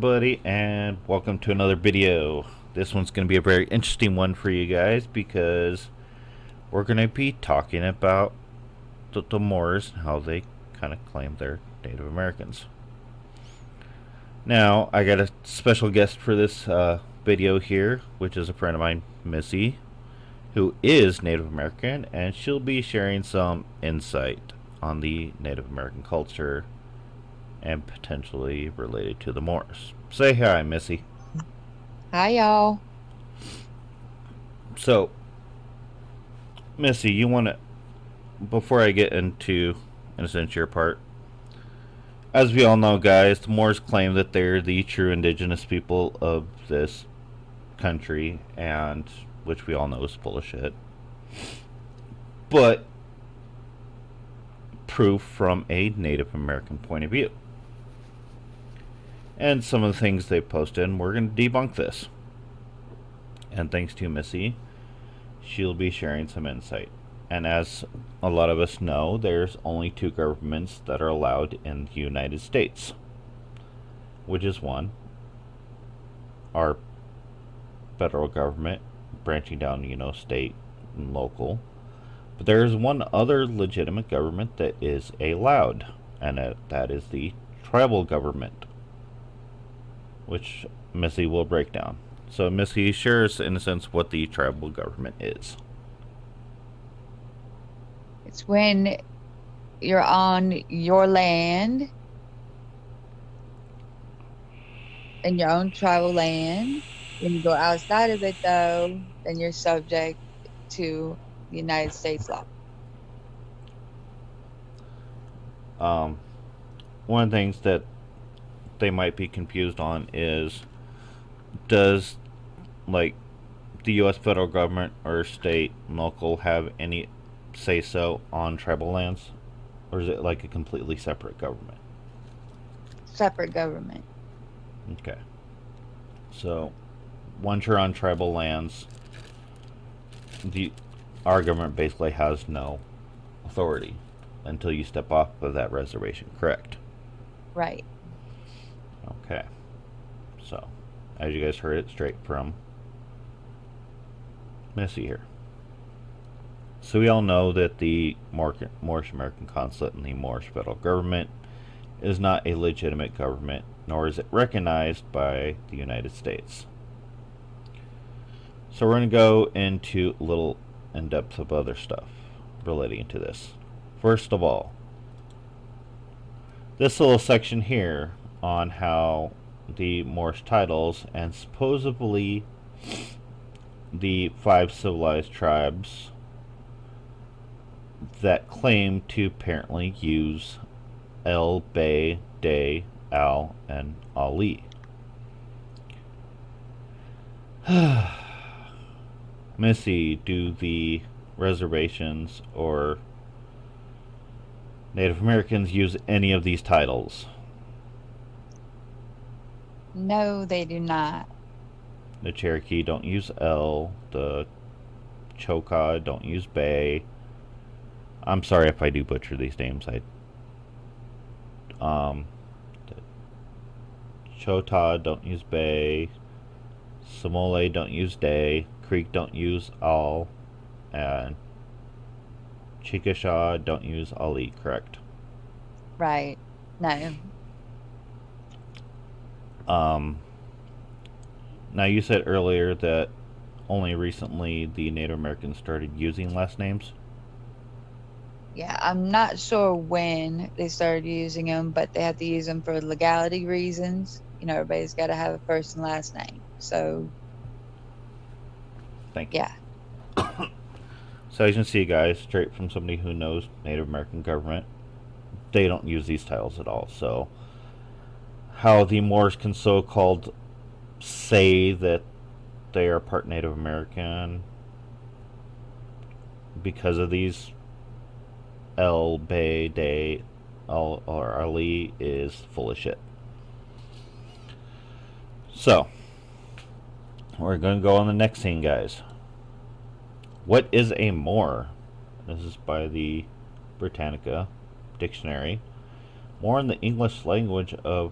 everybody, and welcome to another video. This one's going to be a very interesting one for you guys because we're going to be talking about the Moors and how they kind of claim they're Native Americans. Now, I got a special guest for this video here, which is a friend of mine, Missy, who is Native American, and she'll be sharing some insight on the Native American culture and potentially related to the Moors. Say hi, Missy. Hi, y'all. So, Missy, you want to, before I get into, in a sense, your part, as we all know, guys, the Moors claim that they're the true indigenous people of this country, and which we all know is full of shit. But proof from a Native American point of view. And some of the things they posted, and we're going to debunk this. And thanks to Missy, she'll be sharing some insight. And as a lot of us know, there's only two governments that are allowed in the United States. Which is one, our federal government, branching down, state and local. But there's one other legitimate government that is allowed, and that is the tribal government, which Missy will break down. So Missy shares, in a sense, what the tribal government is. It's when you're on your land, in your own tribal land. When you go outside of it, though, then you're subject to the United States law. One of the things that they might be confused on is, does like the U.S. federal government or state and local have any say so on tribal lands, or is it like a completely separate government? Separate government. Okay. So once you're on tribal lands, our government basically has no authority until you step off of that reservation, correct? Right. Okay. So, as you guys heard it straight from Missy here. So we all know that the Moorish American Consulate and the Moorish federal government is not a legitimate government, nor is it recognized by the United States. So we're going to go into a little in depth of other stuff relating to this. First of all, this little section here on how the Moorish titles and supposedly the 5 civilized tribes that claim to apparently use El, Bay, Day, Al, and Ali. Missy, do the reservations or Native Americans use any of these titles? No, they do not. The Cherokee don't use El. The Choctaw don't use Bay. I'm sorry if I do butcher these names. The Choctaw don't use Bay. Somole don't use Day. Creek don't use Al. And Chickasha don't use Ali, correct? Right. No. Now you said earlier that only recently the Native Americans started using last names. Yeah, I'm not sure when they started using them, but they have to use them for legality reasons. Everybody's got to have a first and last name. So, Thank you. Yeah. So as you can see, guys, straight from somebody who knows Native American government, they don't use these titles at all. So how the Moors can so-called say that they are part Native American because of these El, Bay, Day, Al, or Ali is full of shit. So we're going to go on the next scene, guys. What is a Moor? This is by the Britannica Dictionary. Moor in the English language of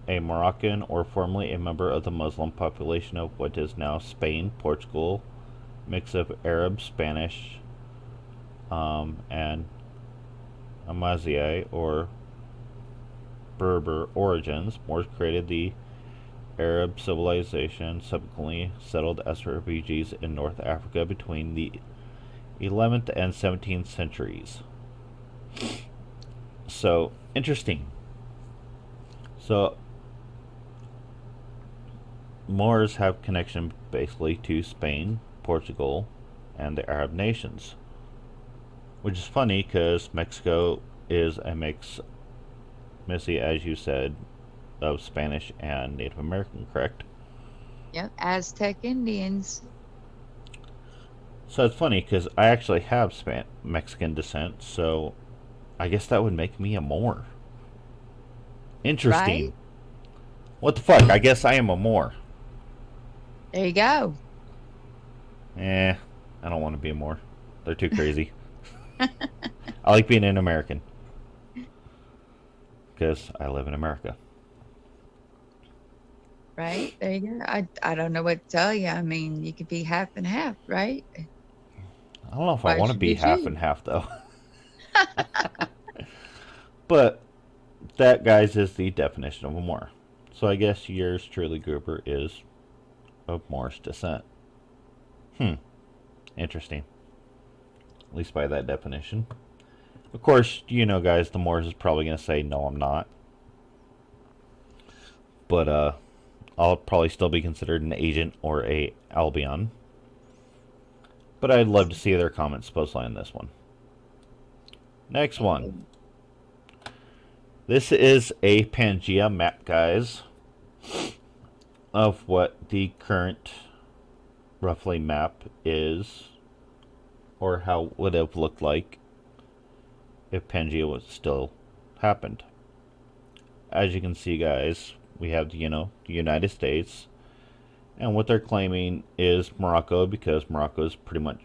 a Moroccan or formerly a member of the Muslim population of what is now Spain, Portugal, mix of Arab, Spanish, and Amazigh or Berber origins. Moors created the Arab civilization, subsequently settled as refugees in North Africa between the 11th and 17th centuries. So, interesting. So, Moors have connection basically to Spain, Portugal, and the Arab nations. Which is funny because Mexico is a mix, Missy, as you said, of Spanish and Native American, correct? Yep, Aztec Indians. So it's funny because I actually have Mexican descent, so I guess that would make me a Moor. Interesting. Right? What the fuck? I guess I am a Moor. There you go. I don't want to be a Moor. They're too crazy. I like being an American because I live in America. Right? There you go. I don't know what to tell you. I mean, you could be half and half, right? I don't know if I Why want to should be you half choose? and half though. But that, guys, is the definition of a Moor. So I guess yours truly, Goober, is of Moorish descent. Interesting. At least by that definition. Of course, you know, guys, the Moors is probably going to say, no, I'm not. But I'll probably still be considered an agent or a Albion. But I'd love to see their comments supposedly on this one. Next one. This is a Pangaea map, guys, of what the current roughly map is, or how it would have looked like if Pangea was still happened. As you can see, guys, we have the United States, and what they're claiming is Morocco, because Morocco is pretty much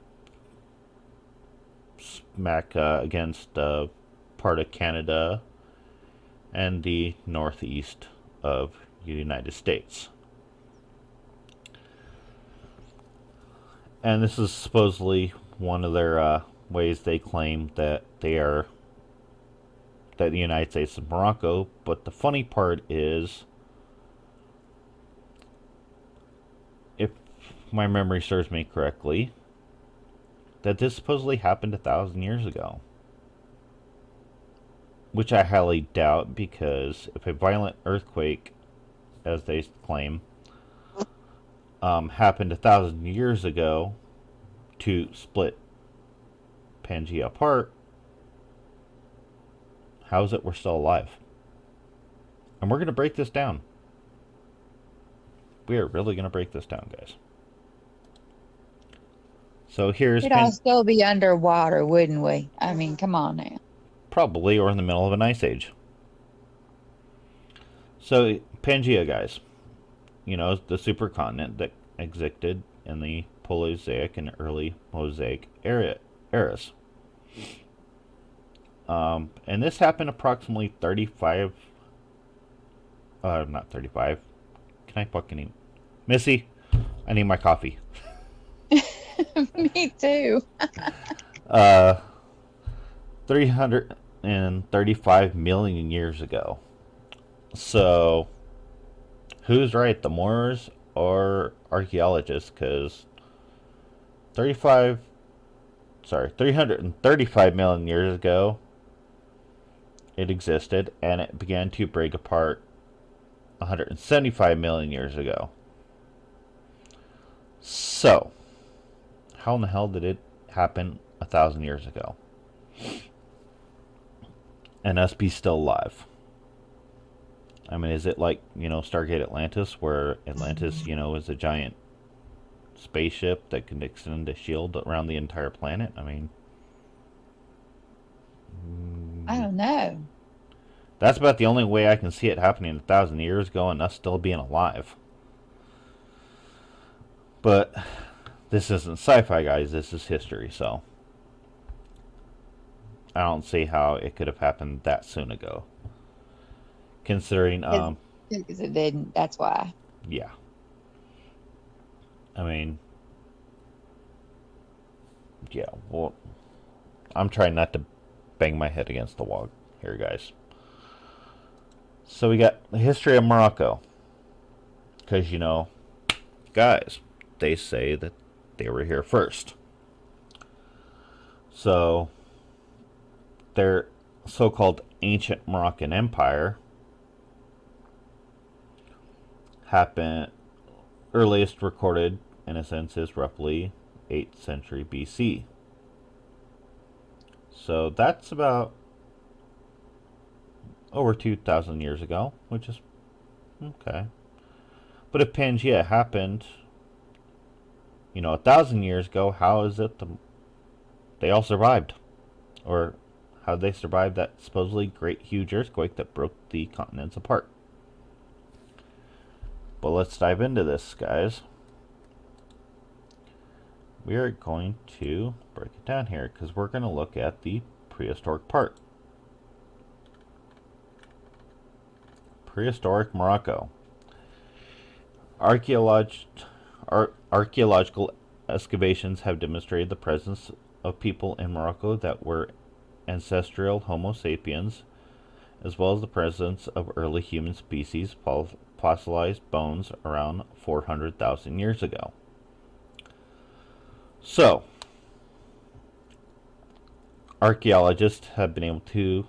smack against part of Canada and the northeast of the United States. And this is supposedly one of their ways they claim that the United States is Morocco. But the funny part is, if my memory serves me correctly, that this supposedly happened 1,000 years ago. Which I highly doubt, because if a violent earthquake, as they claim, happened 1,000 years ago to split Pangaea apart, how is it we're still alive? And we're going to break this down. We are really going to break this down, guys. So here's We'd all still be underwater, wouldn't we? I mean, come on now. probably, or in the middle of an ice age. So Pangaea, guys, the supercontinent that existed in the Paleozoic and early Mosaic eras. And this happened approximately 35. Not 35. Can I fucking eat? Missy, I need my coffee. Me too. 335 million years ago. So, who's right, the Moors or archaeologists? Because 335 million years ago, it existed, and it began to break apart 175 million years ago. So, how in the hell did it happen 1,000 years ago? And us be still alive? I mean, is it like, Stargate Atlantis, where Atlantis, is a giant spaceship that can extend a shield around the entire planet? I mean, I don't know. that's about the only way I can see it happening 1,000 years ago and us still being alive. But this isn't sci-fi, guys. This is history, so I don't see how it could have happened that soon ago. Considering, Because it didn't. That's why. Yeah. I mean, yeah, well, I'm trying not to bang my head against the wall here, guys. So we got the history of Morocco. Because, guys, they say that they were here first. So, their so called ancient Moroccan Empire happened, earliest recorded, in a sense, is roughly 8th century BC. So, that's about over 2,000 years ago, which is okay. But if Pangaea happened, 1,000 years ago, how is it they all survived? Or how they survived that supposedly great huge earthquake that broke the continents apart? But let's dive into this, guys. We are going to break it down here because we're going to look at the prehistoric part. Prehistoric Morocco. Archaeological excavations have demonstrated the presence of people in Morocco that were ancestral Homo sapiens, as well as the presence of early human species fossilized bones around 400,000 years ago. So, archaeologists have been able to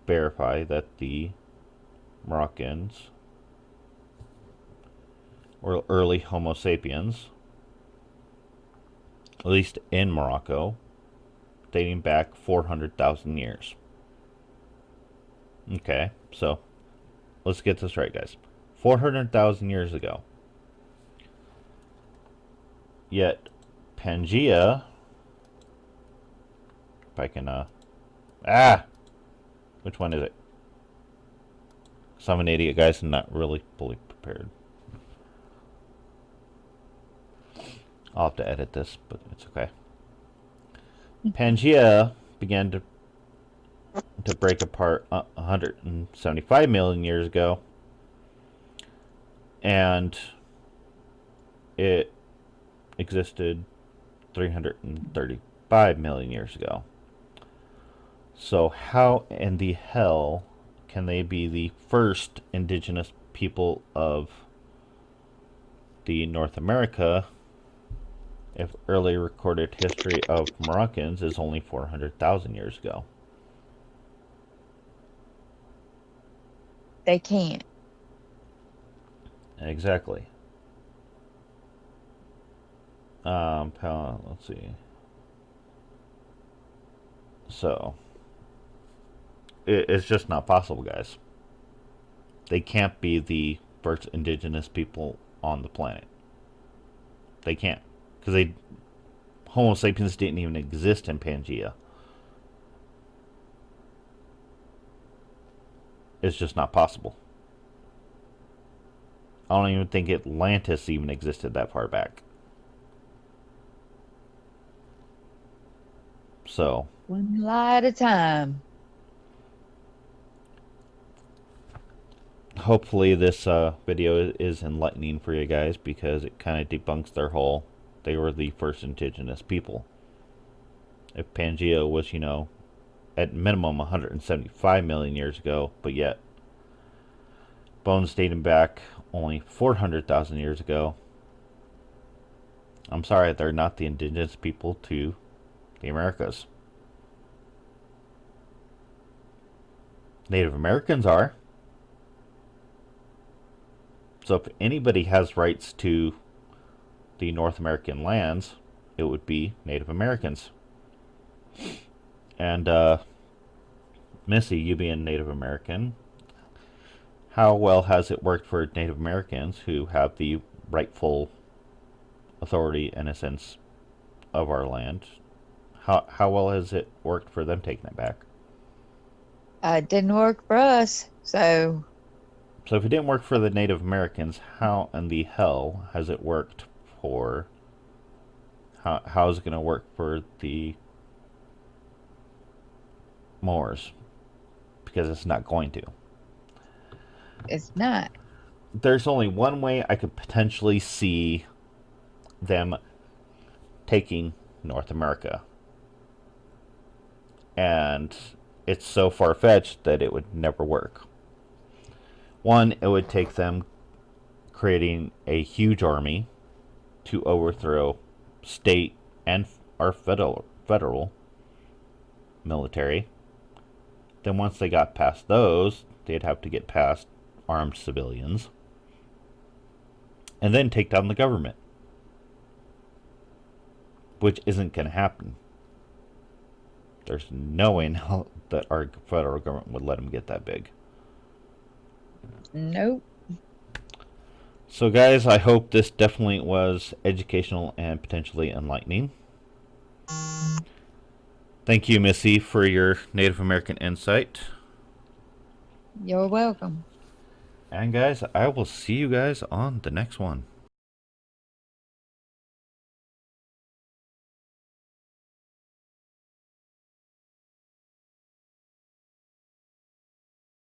verify that the Moroccans, or early Homo sapiens, at least in Morocco, dating back 400,000 years. Okay, so let's get this right, guys. 400,000 years ago. Yet, Pangaea, if I can, which one is it? So I'm an idiot, guys, and not really fully prepared. I'll have to edit this, but it's okay. Pangaea began to break apart 175 million years ago, and it existed 335 million years ago. So how in the hell can they be the first indigenous people of the North America if early recorded history of Moroccans is only 400,000 years ago? They can't. Exactly. Let's see. So, it's just not possible, guys. They can't be the first indigenous people on the planet. They can't. Because Homo sapiens didn't even exist in Pangaea. It's just not possible. I don't even think Atlantis even existed that far back. So, One lie at a time. hopefully this video is enlightening for you guys, because it kind of debunks their whole they were the first indigenous people. If Pangaea was, at minimum 175 million years ago, but yet bones dating back only 400,000 years ago, I'm sorry, they're not the indigenous people to the Americas. Native Americans are. So if anybody has rights to the North American lands, it would be Native Americans. And Missy, you being Native American, how well has it worked for Native Americans who have the rightful authority, in a sense, of our land? How well has it worked for them taking it back? It didn't work for us. So if it didn't work for the Native Americans, how in the hell has it worked for... How is it going to work for the Moors? Because it's not going to. It's not. There's only one way I could potentially see them taking North America. And it's so far fetched that it would never work. One, it would take them creating a huge army to overthrow state and our federal military. Then once they got past those, they'd have to get past armed civilians and then take down the government, which isn't going to happen. There's no way now that our federal government would let them get that big. Nope. So, guys, I hope this definitely was educational and potentially enlightening. Thank you, Missy, for your Native American insight. You're welcome. And, guys, I will see you guys on the next one.